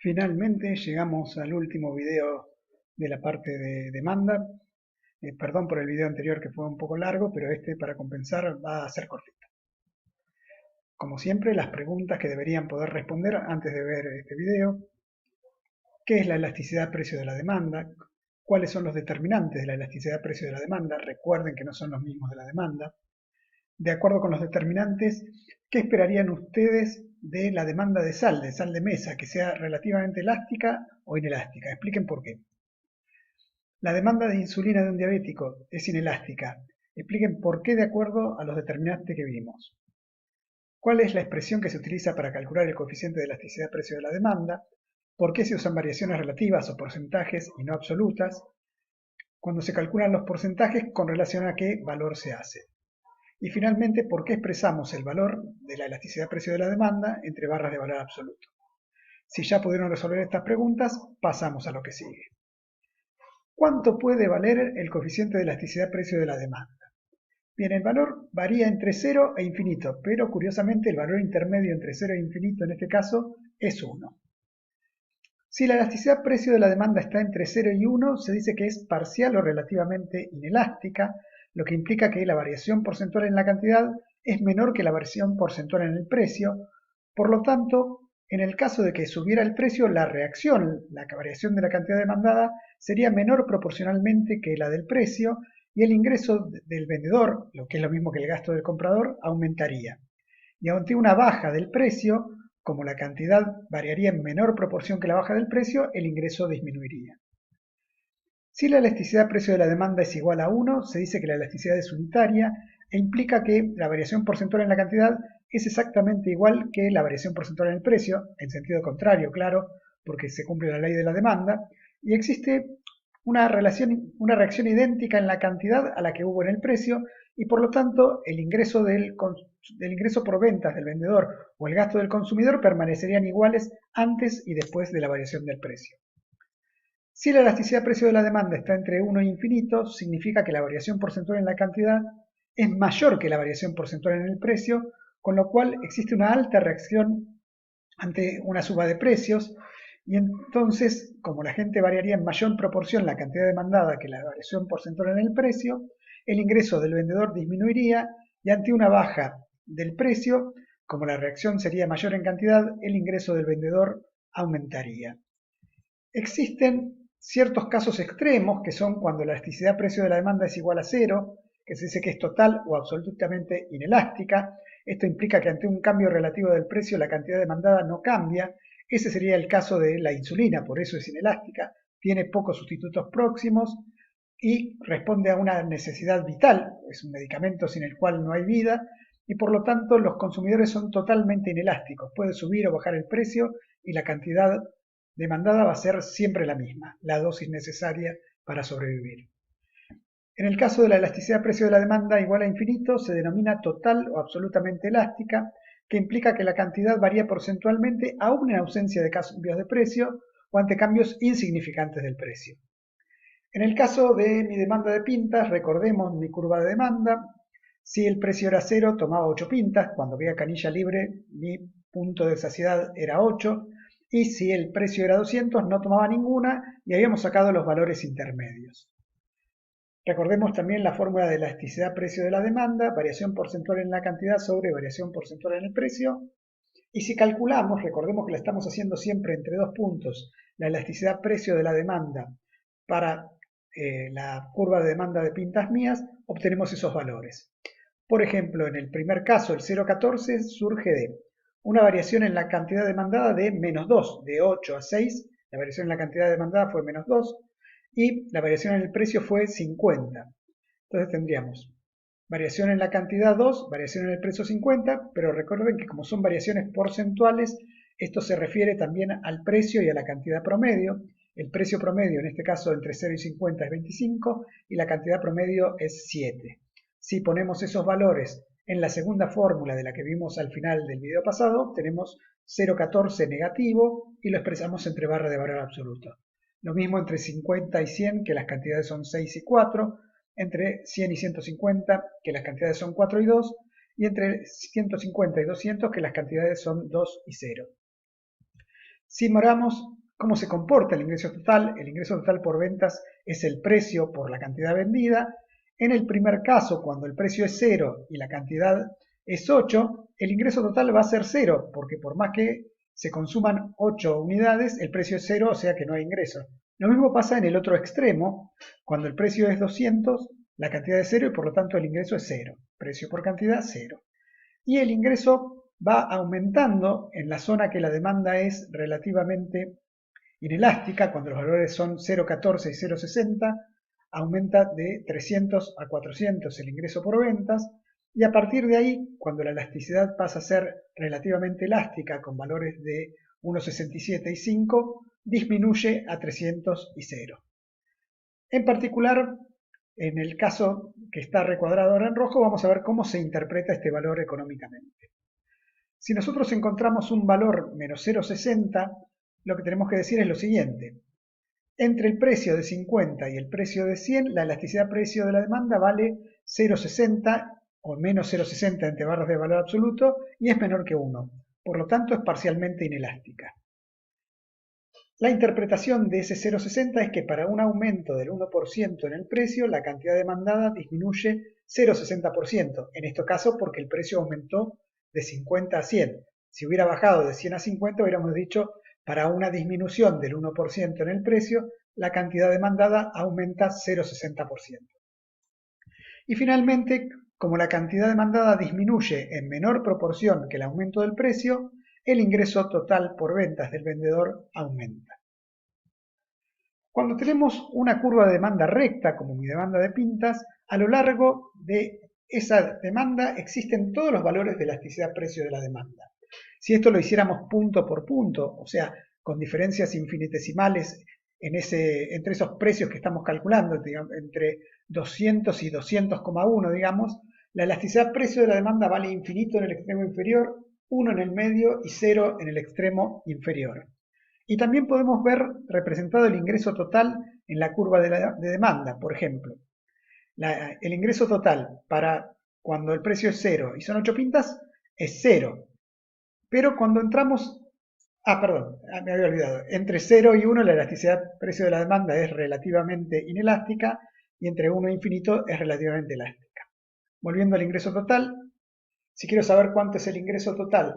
Finalmente llegamos al último video de la parte de demanda. Perdón por el video anterior que fue un poco largo, pero este para compensar va a ser cortito. Como siempre, las preguntas que deberían poder responder antes de ver este video. ¿Qué es la elasticidad precio de la demanda? ¿Cuáles son los determinantes de la elasticidad precio de la demanda? Recuerden que no son los mismos de la demanda. De acuerdo con los determinantes, ¿qué esperarían ustedes de la demanda de sal de mesa, que sea relativamente elástica o inelástica? Expliquen por qué. La demanda de insulina de un diabético es inelástica. Expliquen por qué de acuerdo a los determinantes que vimos. ¿Cuál es la expresión que se utiliza para calcular el coeficiente de elasticidad precio de la demanda? ¿Por qué se usan variaciones relativas o porcentajes y no absolutas? Cuando se calculan los porcentajes, con relación a qué valor se hace. Y finalmente, ¿por qué expresamos el valor de la elasticidad precio de la demanda entre barras de valor absoluto? Si ya pudieron resolver estas preguntas, pasamos a lo que sigue. ¿Cuánto puede valer el coeficiente de elasticidad precio de la demanda? Bien, el valor varía entre 0 e infinito, pero curiosamente el valor intermedio entre 0 e infinito en este caso es 1. Si la elasticidad precio de la demanda está entre 0 y 1, se dice que es parcial o relativamente inelástica, lo que implica que la variación porcentual en la cantidad es menor que la variación porcentual en el precio. Por lo tanto, en el caso de que subiera el precio, la reacción, la variación de la cantidad demandada, sería menor proporcionalmente que la del precio y el ingreso del vendedor, lo que es lo mismo que el gasto del comprador, aumentaría. Y ante una baja del precio, como la cantidad variaría en menor proporción que la baja del precio, el ingreso disminuiría. Si la elasticidad precio de la demanda es igual a 1, se dice que la elasticidad es unitaria e implica que la variación porcentual en la cantidad es exactamente igual que la variación porcentual en el precio, en sentido contrario, claro, porque se cumple la ley de la demanda, y existe una reacción idéntica en la cantidad a la que hubo en el precio, y por lo tanto el ingreso por ventas del vendedor o el gasto del consumidor permanecerían iguales antes y después de la variación del precio. Si la elasticidad precio de la demanda está entre 1 e infinito, significa que la variación porcentual en la cantidad es mayor que la variación porcentual en el precio, con lo cual existe una alta reacción ante una suba de precios, y entonces, como la gente variaría en mayor proporción la cantidad demandada que la variación porcentual en el precio, el ingreso del vendedor disminuiría, y ante una baja del precio, como la reacción sería mayor en cantidad, el ingreso del vendedor aumentaría. Existen ciertos casos extremos, que son cuando la elasticidad precio de la demanda es igual a 0, que se dice que es total o absolutamente inelástica. Esto implica que ante un cambio relativo del precio la cantidad demandada no cambia. Ese sería el caso de la insulina, por eso es inelástica, tiene pocos sustitutos próximos y responde a una necesidad vital, es un medicamento sin el cual no hay vida, y por lo tanto los consumidores son totalmente inelásticos, puede subir o bajar el precio y la cantidad demandada va a ser siempre la misma, la dosis necesaria para sobrevivir. En el caso de la elasticidad precio de la demanda igual a infinito, se denomina total o absolutamente elástica, que implica que la cantidad varía porcentualmente aún en ausencia de cambios de precio o ante cambios insignificantes del precio. En el caso de mi demanda de pintas, recordemos mi curva de demanda. Si el precio era 0, tomaba 8 pintas. Cuando había canilla libre, mi punto de saciedad era 8. Y si el precio era 200, no tomaba ninguna y habíamos sacado los valores intermedios. Recordemos también la fórmula de elasticidad precio de la demanda, variación porcentual en la cantidad sobre variación porcentual en el precio. Y si calculamos, recordemos que la estamos haciendo siempre entre dos puntos, la elasticidad precio de la demanda para la curva de demanda de pintas mías, obtenemos esos valores. Por ejemplo, en el primer caso, el 0,14 surge de una variación en la cantidad demandada de menos 2, de 8 a 6, la variación en la cantidad demandada fue menos 2, y la variación en el precio fue 50. Entonces tendríamos variación en la cantidad 2, variación en el precio 50, pero recuerden que como son variaciones porcentuales, esto se refiere también al precio y a la cantidad promedio. El precio promedio, en este caso entre 0 y 50, es 25 y la cantidad promedio es 7. Si ponemos esos valores en la segunda fórmula de la que vimos al final del video pasado, tenemos 0,14 negativo y lo expresamos entre barra de valor absoluto. Lo mismo entre 50 y 100, que las cantidades son 6 y 4, entre 100 y 150, que las cantidades son 4 y 2, y entre 150 y 200, que las cantidades son 2 y 0. Si miramos cómo se comporta el ingreso total por ventas es el precio por la cantidad vendida. En el primer caso, cuando el precio es 0 y la cantidad es 8, el ingreso total va a ser 0, porque por más que se consuman 8 unidades, el precio es 0, o sea que no hay ingreso. Lo mismo pasa en el otro extremo, cuando el precio es 200, la cantidad es 0 y por lo tanto el ingreso es 0. Precio por cantidad, 0. Y el ingreso va aumentando en la zona que la demanda es relativamente inelástica, cuando los valores son 0,14 y 0,60, aumenta de 300 a 400 el ingreso por ventas, y a partir de ahí, cuando la elasticidad pasa a ser relativamente elástica, con valores de 1,67 y 5, disminuye a 300 y 0. En particular, en el caso que está recuadrado ahora en rojo, vamos a ver cómo se interpreta este valor económicamente. Si nosotros encontramos un valor menos 0,60, lo que tenemos que decir es lo siguiente. Entre el precio de 50 y el precio de 100, la elasticidad precio de la demanda vale 0,60 o menos 0,60 entre barras de valor absoluto y es menor que 1. Por lo tanto, es parcialmente inelástica. La interpretación de ese 0,60 es que para un aumento del 1% en el precio, la cantidad demandada disminuye 0,60%. En este caso, porque el precio aumentó de 50 a 100. Si hubiera bajado de 100 a 50, hubiéramos dicho, para una disminución del 1% en el precio, la cantidad demandada aumenta 0,60%. Y finalmente, como la cantidad demandada disminuye en menor proporción que el aumento del precio, el ingreso total por ventas del vendedor aumenta. Cuando tenemos una curva de demanda recta, como mi demanda de pintas, a lo largo de esa demanda existen todos los valores de elasticidad precio de la demanda. Si esto lo hiciéramos punto por punto, o sea, con diferencias infinitesimales entre esos precios que estamos calculando, digamos, entre 200 y 200,1, digamos, la elasticidad precio de la demanda vale infinito en el extremo inferior, 1 en el medio y 0 en el extremo inferior. Y también podemos ver representado el ingreso total en la curva de demanda, por ejemplo. El ingreso total para cuando el precio es 0 y son 8 pintas es 0. Pero cuando entramos... me había olvidado. Entre 0 y 1 la elasticidad precio de la demanda es relativamente inelástica y entre 1 e infinito es relativamente elástica. Volviendo al ingreso total, si quiero saber cuánto es el ingreso total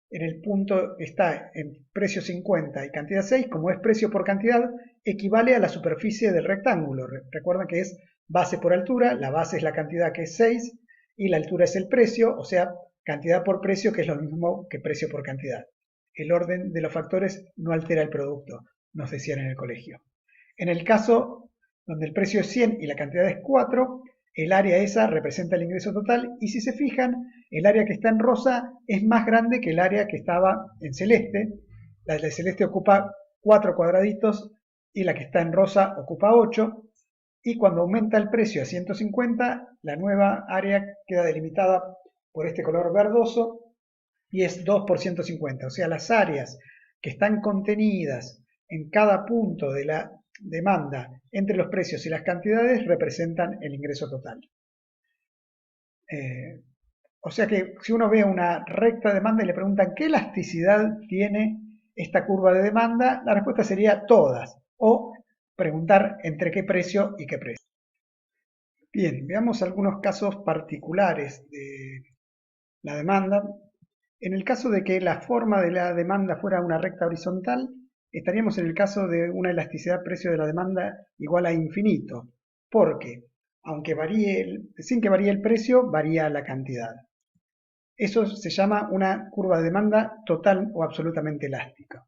en el punto que está en precio 50 y cantidad 6, como es precio por cantidad, equivale a la superficie del rectángulo. Recuerden que es base por altura, la base es la cantidad que es 6 y la altura es el precio, o sea, cantidad por precio, que es lo mismo que precio por cantidad. El orden de los factores no altera el producto, nos decían en el colegio. En el caso donde el precio es 100 y la cantidad es 4, el área esa representa el ingreso total y si se fijan, el área que está en rosa es más grande que el área que estaba en celeste. La de celeste ocupa 4 cuadraditos y la que está en rosa ocupa 8. Y cuando aumenta el precio a 150, la nueva área queda delimitada por este color verdoso y es 2 por 150. O sea, las áreas que están contenidas en cada punto de la demanda entre los precios y las cantidades representan el ingreso total. O sea que si uno ve una recta demanda y le preguntan qué elasticidad tiene esta curva de demanda, la respuesta sería todas, o preguntar entre qué precio y qué precio. Bien, veamos algunos casos particulares de la demanda. En el caso de que la forma de la demanda fuera una recta horizontal, estaríamos en el caso de una elasticidad precio de la demanda igual a infinito, porque aunque sin que varíe el precio, varía la cantidad. Eso se llama una curva de demanda total o absolutamente elástica.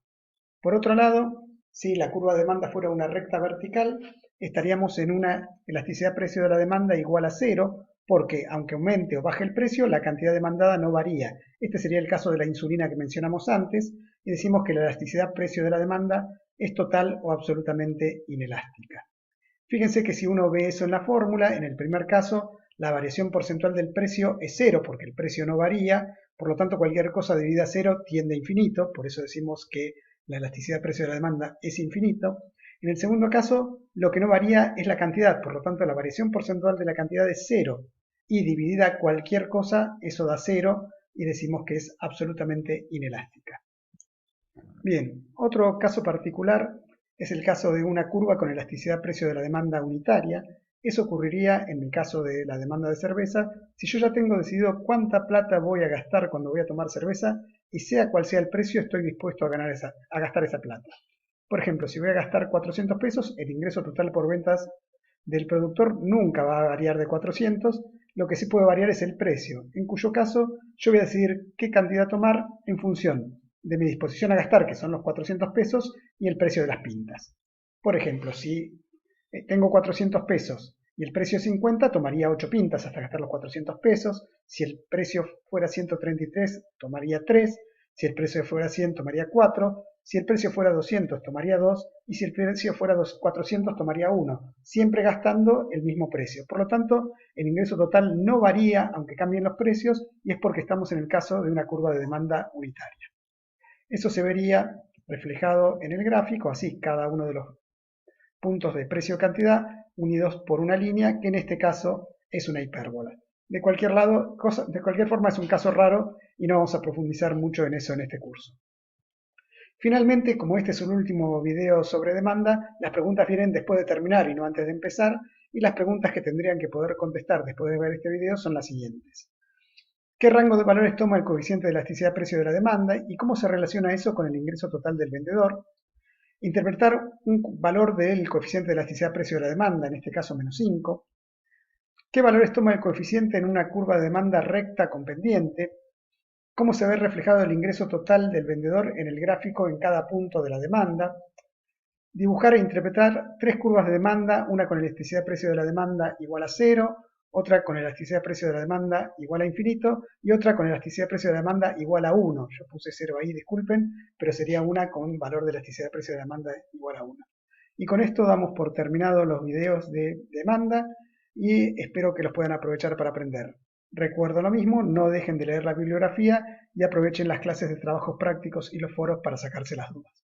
Por otro lado, si la curva de demanda fuera una recta vertical, estaríamos en una elasticidad precio de la demanda igual a 0, porque aunque aumente o baje el precio, la cantidad demandada no varía. Este sería el caso de la insulina que mencionamos antes, y decimos que la elasticidad precio de la demanda es total o absolutamente inelástica. Fíjense que si uno ve eso en la fórmula, en el primer caso, la variación porcentual del precio es 0, porque el precio no varía, por lo tanto cualquier cosa debida a 0 tiende a infinito, por eso decimos que la elasticidad precio de la demanda es infinito. En el segundo caso, lo que no varía es la cantidad, por lo tanto la variación porcentual de la cantidad es 0, y dividida cualquier cosa, eso da 0, y decimos que es absolutamente inelástica. Bien, otro caso particular es el caso de una curva con elasticidad precio de la demanda unitaria. Eso ocurriría en el caso de la demanda de cerveza si yo ya tengo decidido cuánta plata voy a gastar cuando voy a tomar cerveza y sea cual sea el precio estoy dispuesto a gastar esa plata. Por ejemplo, si voy a gastar 400 pesos, el ingreso total por ventas del productor nunca va a variar de 400, lo que sí puede variar es el precio, en cuyo caso yo voy a decidir qué cantidad tomar en función de mi disposición a gastar, que son los 400 pesos, y el precio de las pintas. Por ejemplo, si tengo 400 pesos y el precio es 50, tomaría 8 pintas hasta gastar los 400 pesos. Si el precio fuera 133, tomaría 3. Si el precio fuera 100, tomaría 4. Si el precio fuera 200, tomaría 2. Y si el precio fuera 400, tomaría 1. Siempre gastando el mismo precio. Por lo tanto, el ingreso total no varía aunque cambien los precios y es porque estamos en el caso de una curva de demanda unitaria. Eso se vería reflejado en el gráfico, así cada uno de los puntos de precio-cantidad unidos por una línea que en este caso es una hipérbola. De cualquier forma es un caso raro y no vamos a profundizar mucho en eso en este curso. Finalmente, como este es un último video sobre demanda, las preguntas vienen después de terminar y no antes de empezar, y las preguntas que tendrían que poder contestar después de ver este video son las siguientes. ¿Qué rango de valores toma el coeficiente de elasticidad precio de la demanda y cómo se relaciona eso con el ingreso total del vendedor? Interpretar un valor del coeficiente de elasticidad precio de la demanda, en este caso menos 5. ¿Qué valores toma el coeficiente en una curva de demanda recta con pendiente? ¿Cómo se ve reflejado el ingreso total del vendedor en el gráfico en cada punto de la demanda? Dibujar e interpretar 3 curvas de demanda, una con elasticidad precio de la demanda igual a 0, otra con elasticidad precio de la demanda igual a infinito y otra con elasticidad precio de la demanda igual a 1. Yo puse 0 ahí, disculpen, pero sería una con valor de elasticidad precio de la demanda igual a 1. Y con esto damos por terminados los videos de demanda y espero que los puedan aprovechar para aprender. Recuerdo lo mismo, no dejen de leer la bibliografía y aprovechen las clases de trabajos prácticos y los foros para sacarse las dudas.